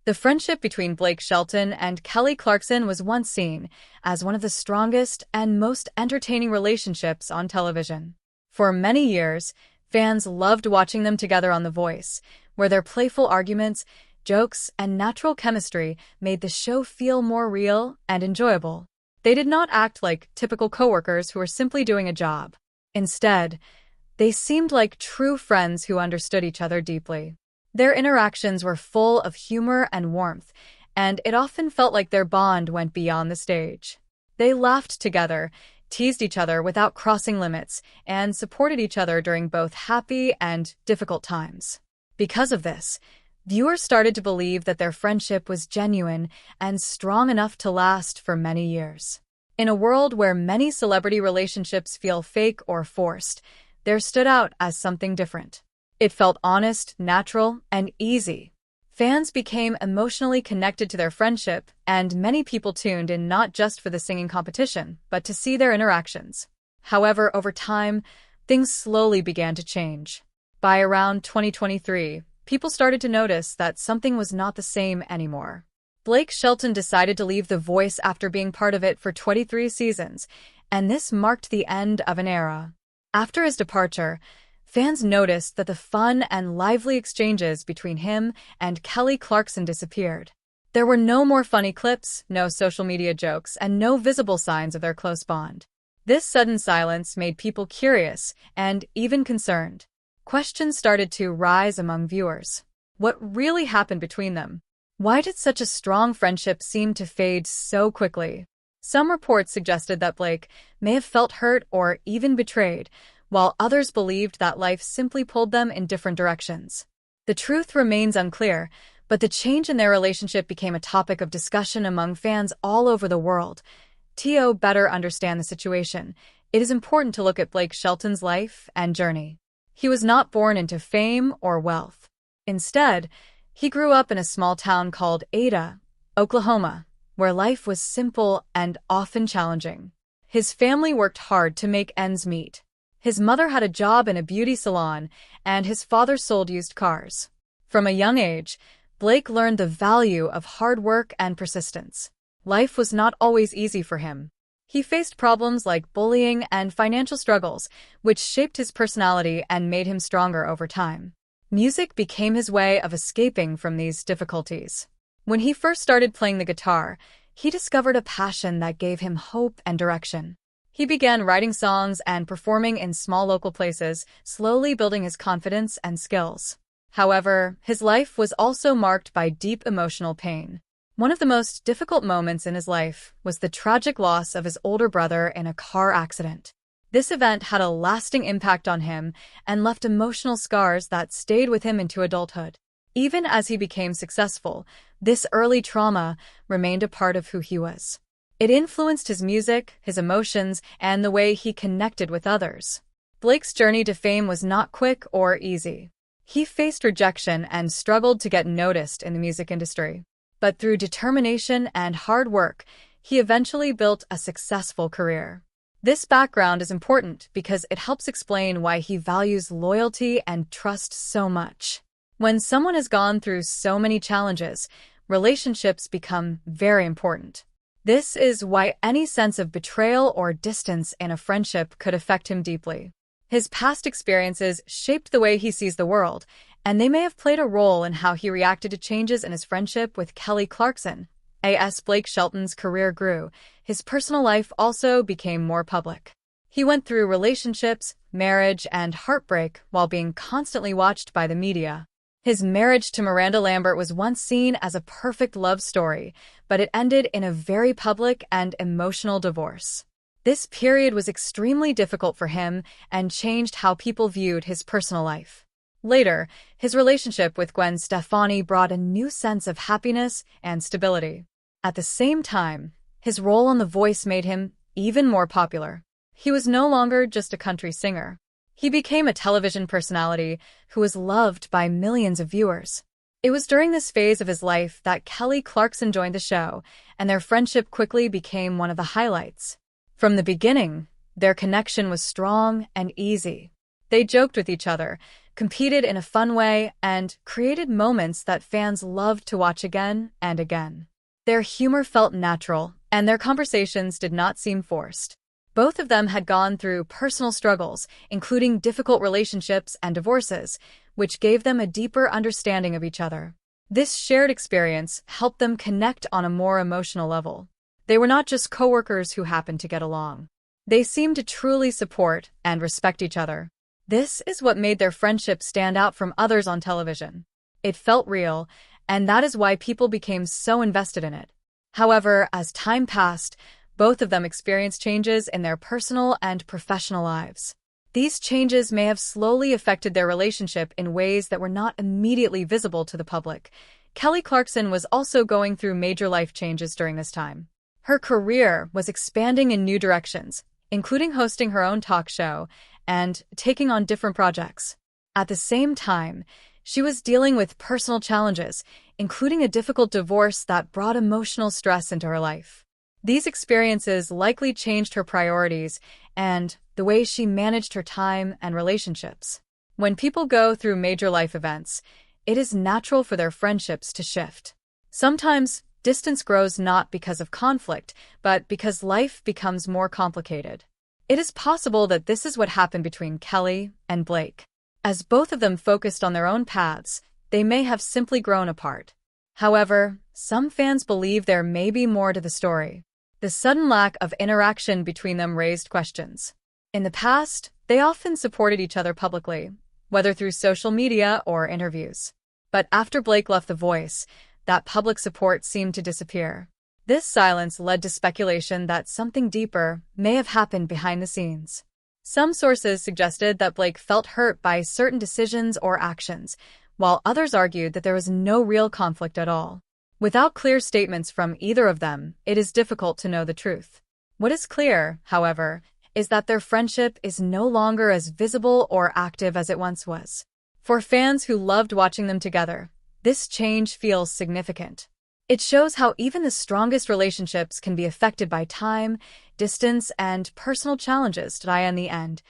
The friendship between Blake Shelton and Kelly Clarkson was once seen as one of the strongest and most entertaining relationships on television. For many years, fans loved watching them together on The Voice, where their playful arguments, jokes, and natural chemistry made the show feel more real and enjoyable. They did not act like typical coworkers who were simply doing a job. Instead, they seemed like true friends who understood each other deeply. Their interactions were full of humor and warmth, and it often felt like their bond went beyond the stage. They laughed together, teased each other without crossing limits, and supported each other during both happy and difficult times. Because of this, viewers started to believe that their friendship was genuine and strong enough to last for many years. In a world where many celebrity relationships feel fake or forced, theirs stood out as something different. It felt honest, natural, and easy. Fans became emotionally connected to their friendship, and many people tuned in not just for the singing competition, but to see their interactions. However, over time, things slowly began to change. By around 2023, people started to notice that something was not the same anymore. Blake Shelton decided to leave The Voice after being part of it for 23 seasons, and this marked the end of an era. After his departure, fans noticed that the fun and lively exchanges between him and Kelly Clarkson disappeared. There were no more funny clips, no social media jokes, and no visible signs of their close bond. This sudden silence made people curious and even concerned. Questions started to rise among viewers. What really happened between them? Why did such a strong friendship seem to fade so quickly? Some reports suggested that Blake may have felt hurt or even betrayed, while others believed that life simply pulled them in different directions. The truth remains unclear, but the change in their relationship became a topic of discussion among fans all over the world. To better understand the situation, it is important to look at Blake Shelton's life and journey. He was not born into fame or wealth. Instead, he grew up in a small town called Ada, Oklahoma, where life was simple and often challenging. His family worked hard to make ends meet. His mother had a job in a beauty salon, and his father sold used cars. From a young age, Blake learned the value of hard work and persistence. Life was not always easy for him. He faced problems like bullying and financial struggles, which shaped his personality and made him stronger over time. Music became his way of escaping from these difficulties. When he first started playing the guitar, he discovered a passion that gave him hope and direction. He began writing songs and performing in small local places, slowly building his confidence and skills. However, his life was also marked by deep emotional pain. One of the most difficult moments in his life was the tragic loss of his older brother in a car accident. This event had a lasting impact on him and left emotional scars that stayed with him into adulthood. Even as he became successful, this early trauma remained a part of who he was. It influenced his music, his emotions, and the way he connected with others. Blake's journey to fame was not quick or easy. He faced rejection and struggled to get noticed in the music industry. But through determination and hard work, he eventually built a successful career. This background is important because it helps explain why he values loyalty and trust so much. When someone has gone through so many challenges, relationships become very important. This is why any sense of betrayal or distance in a friendship could affect him deeply. His past experiences shaped the way he sees the world, and they may have played a role in how he reacted to changes in his friendship with Kelly Clarkson. As Blake Shelton's career grew, his personal life also became more public. He went through relationships, marriage, and heartbreak while being constantly watched by the media. His marriage to Miranda Lambert was once seen as a perfect love story, but it ended in a very public and emotional divorce. This period was extremely difficult for him and changed how people viewed his personal life. Later, his relationship with Gwen Stefani brought a new sense of happiness and stability. At the same time, his role on The Voice made him even more popular. He was no longer just a country singer. He became a television personality who was loved by millions of viewers. It was during this phase of his life that Kelly Clarkson joined the show, and their friendship quickly became one of the highlights. From the beginning, their connection was strong and easy. They joked with each other, competed in a fun way, and created moments that fans loved to watch again and again. Their humor felt natural, and their conversations did not seem forced. Both of them had gone through personal struggles, including difficult relationships and divorces, which gave them a deeper understanding of each other. This shared experience helped them connect on a more emotional level. They were not just coworkers who happened to get along. They seemed to truly support and respect each other. This is what made their friendship stand out from others on television. It felt real, and that is why people became so invested in it. However, as time passed, both of them experienced changes in their personal and professional lives. These changes may have slowly affected their relationship in ways that were not immediately visible to the public. Kelly Clarkson was also going through major life changes during this time. Her career was expanding in new directions, including hosting her own talk show and taking on different projects. At the same time, she was dealing with personal challenges, including a difficult divorce that brought emotional stress into her life. These experiences likely changed her priorities and the way she managed her time and relationships. When people go through major life events, it is natural for their friendships to shift. Sometimes, distance grows not because of conflict, but because life becomes more complicated. It is possible that this is what happened between Kelly and Blake. As both of them focused on their own paths, they may have simply grown apart. However, some fans believe there may be more to the story. The sudden lack of interaction between them raised questions. In the past, they often supported each other publicly, whether through social media or interviews. But after Blake left The Voice, that public support seemed to disappear. This silence led to speculation that something deeper may have happened behind the scenes. Some sources suggested that Blake felt hurt by certain decisions or actions, while others argued that there was no real conflict at all. Without clear statements from either of them, it is difficult to know the truth. What is clear, however, is that their friendship is no longer as visible or active as it once was. For fans who loved watching them together, this change feels significant. It shows how even the strongest relationships can be affected by time, distance, and personal challenges to die in the end.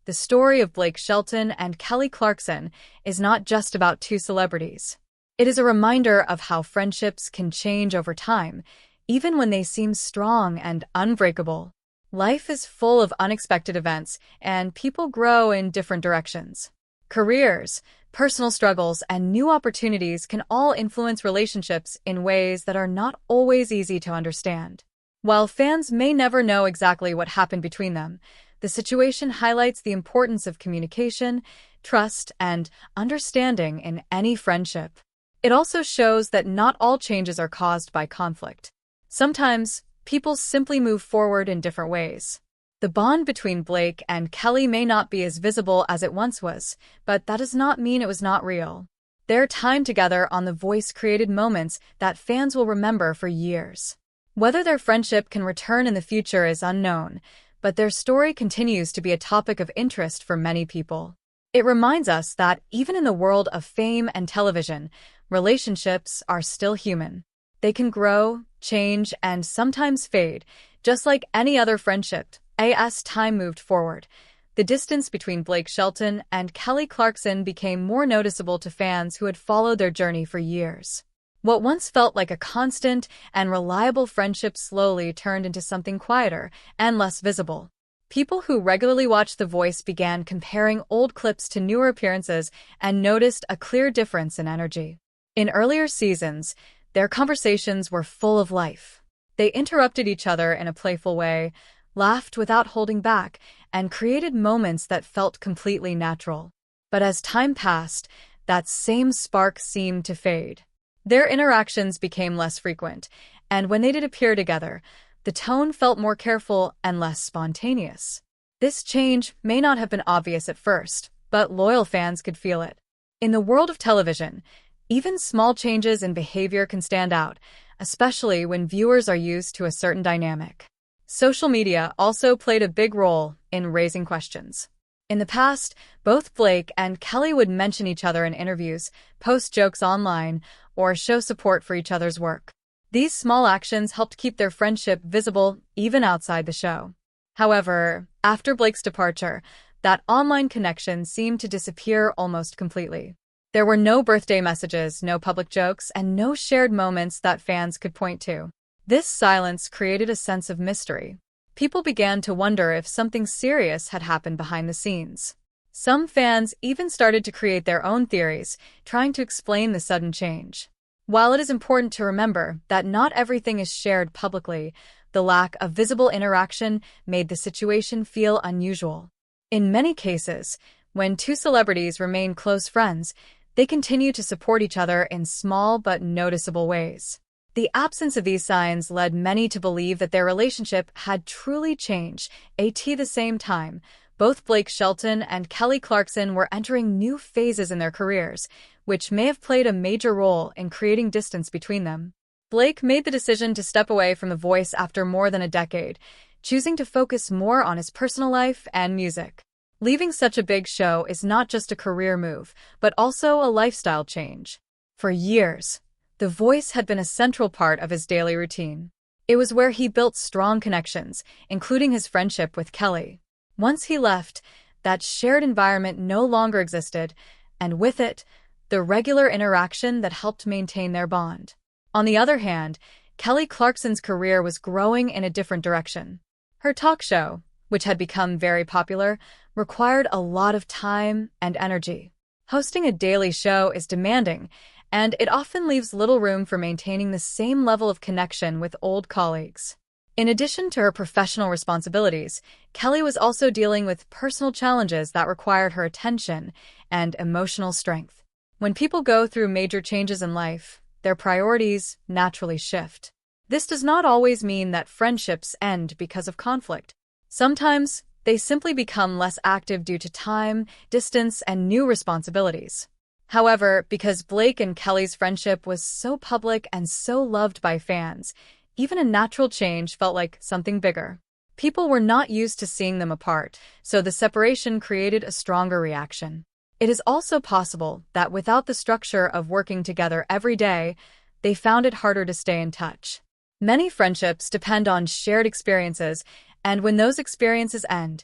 The story of Blake Shelton and Kelly Clarkson is not just about two celebrities. It is a reminder of how friendships can change over time, even when they seem strong and unbreakable. Life is full of unexpected events, and people grow in different directions. Careers, personal struggles, and new opportunities can all influence relationships in ways that are not always easy to understand. While fans may never know exactly what happened between them, the situation highlights the importance of communication, trust, and understanding in any friendship. It also shows that not all changes are caused by conflict. Sometimes, people simply move forward in different ways. The bond between Blake and Kelly may not be as visible as it once was, but that does not mean it was not real. Their time together on The Voice created moments that fans will remember for years. Whether their friendship can return in the future is unknown, but their story continues to be a topic of interest for many people. It reminds us that even in the world of fame and television, relationships are still human. They can grow, change, and sometimes fade, just like any other friendship. As time moved forward, the distance between Blake Shelton and Kelly Clarkson became more noticeable to fans who had followed their journey for years. What once felt like a constant and reliable friendship slowly turned into something quieter and less visible. People who regularly watched The Voice began comparing old clips to newer appearances and noticed a clear difference in energy. In earlier seasons, their conversations were full of life. They interrupted each other in a playful way, laughed without holding back, and created moments that felt completely natural. But as time passed, that same spark seemed to fade. Their interactions became less frequent, and when they did appear together, the tone felt more careful and less spontaneous. This change may not have been obvious at first, but loyal fans could feel it. In the world of television, even small changes in behavior can stand out, especially when viewers are used to a certain dynamic. Social media also played a big role in raising questions. In the past, both Blake and Kelly would mention each other in interviews, post jokes online, or show support for each other's work. These small actions helped keep their friendship visible even outside the show. However, after Blake's departure, that online connection seemed to disappear almost completely. There were no birthday messages, no public jokes, and no shared moments that fans could point to. This silence created a sense of mystery. People began to wonder if something serious had happened behind the scenes. Some fans even started to create their own theories, trying to explain the sudden change. While it is important to remember that not everything is shared publicly, the lack of visible interaction made the situation feel unusual. In many cases, when two celebrities remain close friends, they continue to support each other in small but noticeable ways. The absence of these signs led many to believe that their relationship had truly changed. At the same time, both Blake Shelton and Kelly Clarkson were entering new phases in their careers, which may have played a major role in creating distance between them. Blake made the decision to step away from The Voice after more than a decade, choosing to focus more on his personal life and music. Leaving such a big show is not just a career move, but also a lifestyle change. For years, The Voice had been a central part of his daily routine. It was where he built strong connections, including his friendship with Kelly. Once he left, that shared environment no longer existed, and with it, the regular interaction that helped maintain their bond. On the other hand, Kelly Clarkson's career was growing in a different direction. Her talk show, which had become very popular, required a lot of time and energy. Hosting a daily show is demanding, and it often leaves little room for maintaining the same level of connection with old colleagues. In addition to her professional responsibilities, Kelly was also dealing with personal challenges that required her attention and emotional strength. When people go through major changes in life, their priorities naturally shift. This does not always mean that friendships end because of conflict. Sometimes, they simply become less active due to time, distance, and new responsibilities. However, because Blake and Kelly's friendship was so public and so loved by fans, even a natural change felt like something bigger. People were not used to seeing them apart, so the separation created a stronger reaction. It is also possible that without the structure of working together every day, they found it harder to stay in touch. Many friendships depend on shared experiences, and when those experiences end,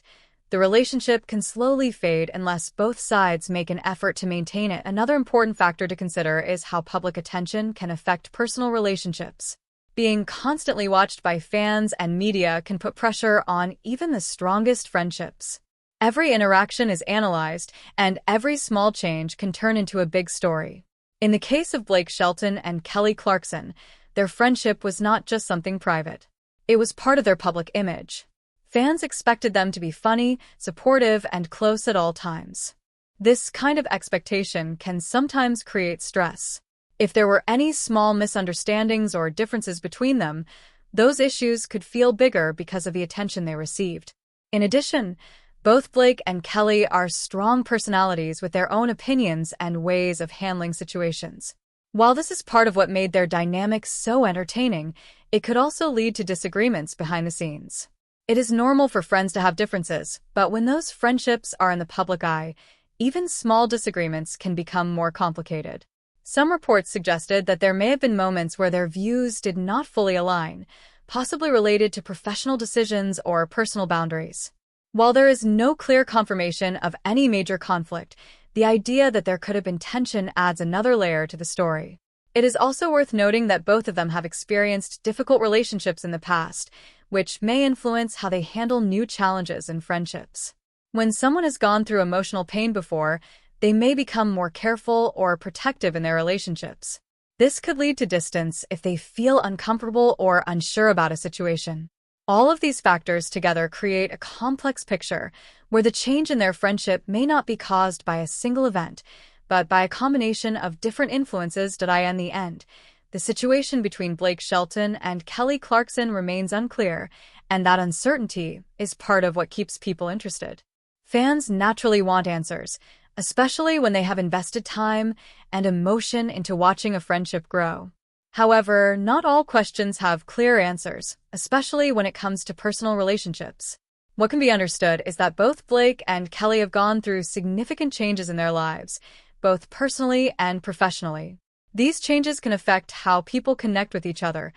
the relationship can slowly fade unless both sides make an effort to maintain it. Another important factor to consider is how public attention can affect personal relationships. Being constantly watched by fans and media can put pressure on even the strongest friendships. Every interaction is analyzed, and every small change can turn into a big story. In the case of Blake Shelton and Kelly Clarkson, their friendship was not just something private. It was part of their public image. Fans expected them to be funny, supportive, and close at all times. This kind of expectation can sometimes create stress. If there were any small misunderstandings or differences between them, those issues could feel bigger because of the attention they received. In addition, both Blake and Kelly are strong personalities with their own opinions and ways of handling situations. While this is part of what made their dynamic so entertaining, it could also lead to disagreements behind the scenes. It is normal for friends to have differences, but when those friendships are in the public eye, even small disagreements can become more complicated. Some reports suggested that there may have been moments where their views did not fully align, possibly related to professional decisions or personal boundaries. While there is no clear confirmation of any major conflict, the idea that there could have been tension adds another layer to the story. It is also worth noting that both of them have experienced difficult relationships in the past, which may influence how they handle new challenges in friendships. When someone has gone through emotional pain before, they may become more careful or protective in their relationships. This could lead to distance if they feel uncomfortable or unsure about a situation. All of these factors together create a complex picture where the change in their friendship may not be caused by a single event, but by a combination of different influences. In the end, the situation between Blake Shelton and Kelly Clarkson remains unclear, and that uncertainty is part of what keeps people interested. Fans naturally want answers, especially when they have invested time and emotion into watching a friendship grow. However, not all questions have clear answers, especially when it comes to personal relationships. What can be understood is that both Blake and Kelly have gone through significant changes in their lives, both personally and professionally. These changes can affect how people connect with each other,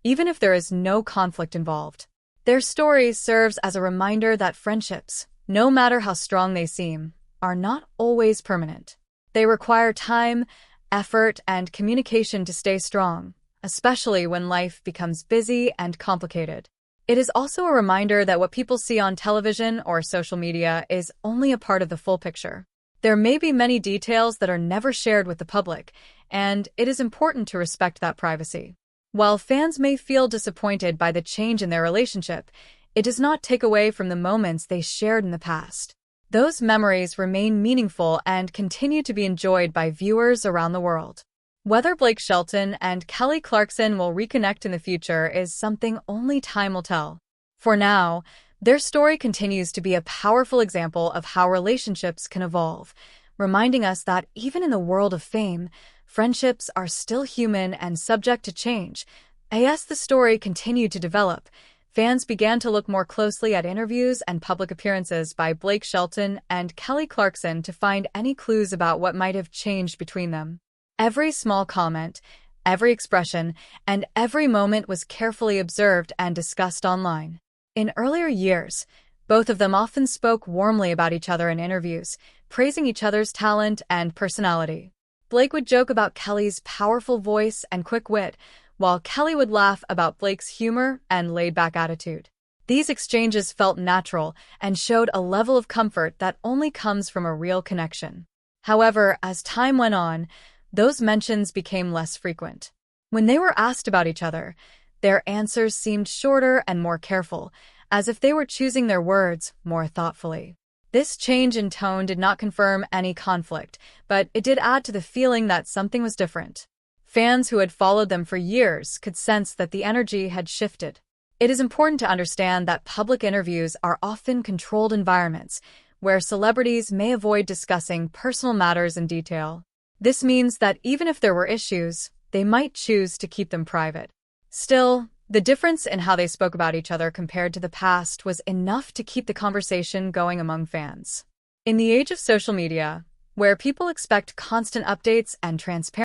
even if there is no conflict involved. Their story serves as a reminder that friendships, no matter how strong they seem, are not always permanent. They require time, effort, and communication to stay strong, especially when life becomes busy and complicated. It is also a reminder that what people see on television or social media is only a part of the full picture. There may be many details that are never shared with the public, and it is important to respect that privacy. While fans may feel disappointed by the change in their relationship, it does not take away from the moments they shared in the past. Those memories remain meaningful and continue to be enjoyed by viewers around the world. Whether Blake Shelton and Kelly Clarkson will reconnect in the future is something only time will tell. For now, their story continues to be a powerful example of how relationships can evolve, reminding us that even in the world of fame, friendships are still human and subject to change. As the story continued to develop, fans began to look more closely at interviews and public appearances by Blake Shelton and Kelly Clarkson to find any clues about what might have changed between them. Every small comment, every expression, and every moment was carefully observed and discussed online. In earlier years, both of them often spoke warmly about each other in interviews, praising each other's talent and personality. Blake would joke about Kelly's powerful voice and quick wit, while Kelly would laugh about Blake's humor and laid-back attitude. These exchanges felt natural and showed a level of comfort that only comes from a real connection. However, as time went on, those mentions became less frequent. When they were asked about each other, their answers seemed shorter and more careful, as if they were choosing their words more thoughtfully. This change in tone did not confirm any conflict, but it did add to the feeling that something was different. Fans who had followed them for years could sense that the energy had shifted. It is important to understand that public interviews are often controlled environments, where celebrities may avoid discussing personal matters in detail. This means that even if there were issues, they might choose to keep them private. Still, the difference in how they spoke about each other compared to the past was enough to keep the conversation going among fans. In the age of social media, where people expect constant updates and transparency,